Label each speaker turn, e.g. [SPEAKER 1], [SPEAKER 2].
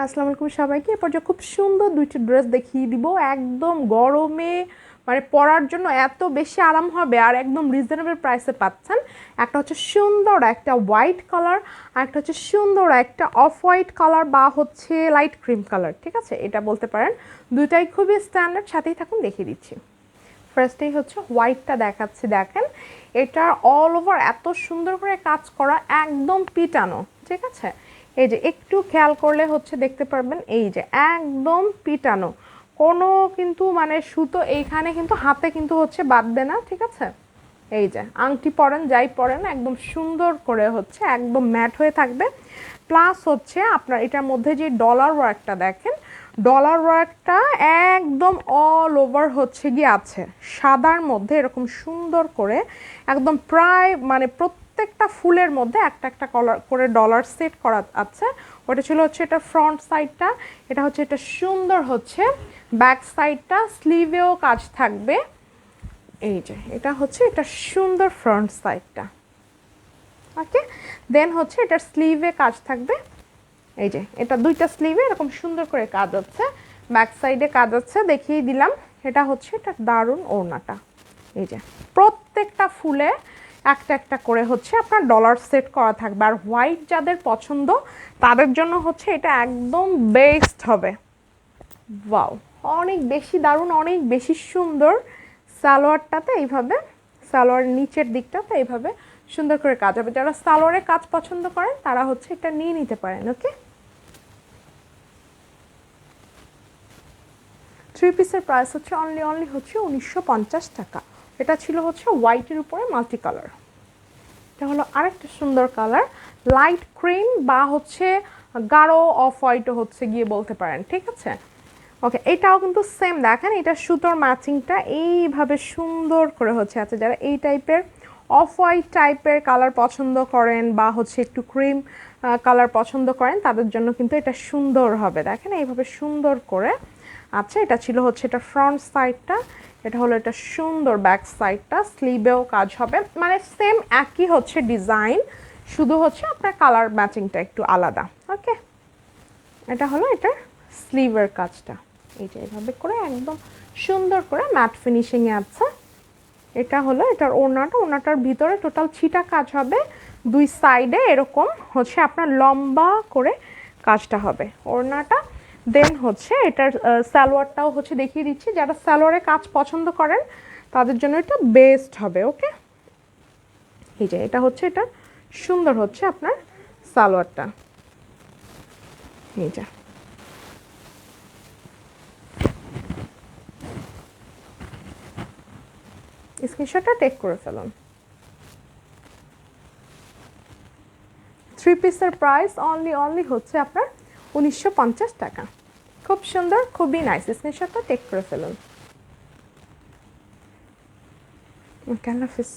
[SPEAKER 1] আসসালামু আলাইকুম সবাইকে। এরপর যে খুব সুন্দর দুইটা ড্রেস দেখিয়ে দিব, একদম গরমে মানে পরার জন্য এত বেশি আরাম হবে আর একদম রিজনেবল প্রাইসে পাচ্ছেন। একটা হচ্ছে সুন্দর একটা হোয়াইট কালার, আর একটা হচ্ছে সুন্দর একটা অফ হোয়াইট কালার বা হচ্ছে লাইট ক্রিম কালার, ঠিক আছে, এটা বলতে পারেন। দুইটাই খুবই স্ট্যান্ডার্ড, সাথেই থাকুন দেখিয়ে দিচ্ছি। ফার্স্টেই হচ্ছে হোয়াইটটা দেখাচ্ছি, দেখেন এটা অল ওভার এত সুন্দর করে কাজ করা, একদম পিটানো, ঠিক আছে। এই যে একটু খেয়াল করলে হচ্ছে দেখতে পারবেন, এই যে একদম পিটানো, কোনো কিন্তু মানে সুতো এইখানে কিন্তু হাতে কিন্তু হচ্ছে বাঁধবে না, ঠিক আছে। এই যে আংটি পরেন যাই পরেন একদম সুন্দর করে হচ্ছে একদম ম্যাট হয়ে থাকবে। প্লাস হচ্ছে আপনার এটার মধ্যে যে ডলার ওয়ার্কটা দেখেন, ডলার ওয়ার্কটা একদম অল ওভার হচ্ছে গিয়ে আছে সাদার মধ্যে, এরকম সুন্দর করে একদম প্রায় মানে প্রত্যেকটা ফুলের মধ্যে একটা একটা কলার করে ডলার সেট করা আছে। ওটা ছিল হচ্ছে এটা ফ্রন্ট সাইডটা, এটা হচ্ছে এটা সুন্দর হচ্ছে ব্যাক সাইডটা, স্লিভেও কাজ থাকবে। এই যে এটা হচ্ছে এটা সুন্দর ফ্রন্ট সাইডটা, ওকে। দেন হচ্ছে এটার স্লিভে কাজ থাকবে, এই যে এটা দুইটা স্লিভে এরকম সুন্দর করে কাজ হচ্ছে, ব্যাক সাইডে কাজ হচ্ছে, দেখিয়ে দিলাম। এটা হচ্ছে এটা দারুণ ওড়নাটা, এই যে প্রত্যেকটা ফুলে একটা একটা করে হচ্ছে আপনার ডলার সেট করা থাকবে। আর হোয়াইট যাদের পছন্দ তাদের জন্য হচ্ছে এটা একদম বেস্ট হবে। ওয়াও, অনেক বেশি দারুণ, অনেক বেশি সুন্দর। সালোয়ারটাতে এইভাবে, সালোয়ার নিচের দিকটাতে এইভাবে সুন্দর করে কাজ হবে। যারা সালোয়ারের কাজ পছন্দ করেন তারা হচ্ছে এটা নিয়ে নিতে পারেন, ওকে। থ্রি পিসের প্রাইস হচ্ছে অনলি হচ্ছে 1950 টাকা। এটা ছিল হচ্ছে হোয়াইটের উপরে মাল্টি কালার। এটা হলো আরেকটা সুন্দর কালার, লাইট ক্রিম বা হচ্ছে গাঢ় অফ হোয়াইটও হচ্ছে গিয়ে বলতে পারেন, ঠিক আছে। ওকে, এটাও কিন্তু সেম দেখেন, এটা সুতোর ম্যাচিংটা এইভাবে সুন্দর করে হচ্ছে আছে। যারা এই টাইপের অফ হোয়াইট টাইপের কালার পছন্দ করেন বা হচ্ছে একটু ক্রিম কালার পছন্দ করেন তাদের জন্য কিন্তু এটা সুন্দর হবে, দেখেন এইভাবে সুন্দর করে। আচ্ছা, এটা ছিল হচ্ছে এটা ফ্রন্ট সাইডটা, এটা হলো এটা সুন্দর ব্যাক সাইডটা, স্লিভেও কাজ হবে, মানে সেম একই হচ্ছে ডিজাইন, শুধু হচ্ছে আপনার কালার ম্যাচিংটা একটু আলাদা, ওকে। এটা হলো এটার স্লিভের কাজটা, এই যে এইভাবে করে একদম সুন্দর করে ম্যাট ফিনিশিংয়ে আছে। এটা হলো এটার ওড়নাটা, ওড়নাটার ভিতরে টোটাল ছিটা কাজ হবে, দুই সাইডে এরকম হচ্ছে আপনার লম্বা করে কাজটা হবে ওড়নাটা। দেন হচ্ছে এটার সালোয়ারটাও হচ্ছে দেখিয়ে দিচ্ছি, যারা সালোয়ারের কাজ পছন্দ করেন তাদের জন্য এটা বেস্ট হবে, ওকে। এই যে এটা হচ্ছে এটা সুন্দর হচ্ছে আপনার সালোয়ারটা, এই যে স্ক্রিনশটটা টেক করে ফেলুন। থ্রি পিসের প্রাইস অনলি হচ্ছে আপনার 1950 টাকা। খুব সুন্দর, খুবই নাইস, স্ক্রিনশটটা টেক করে ফেলুন। ওকে, আল্লাহ হাফিজ।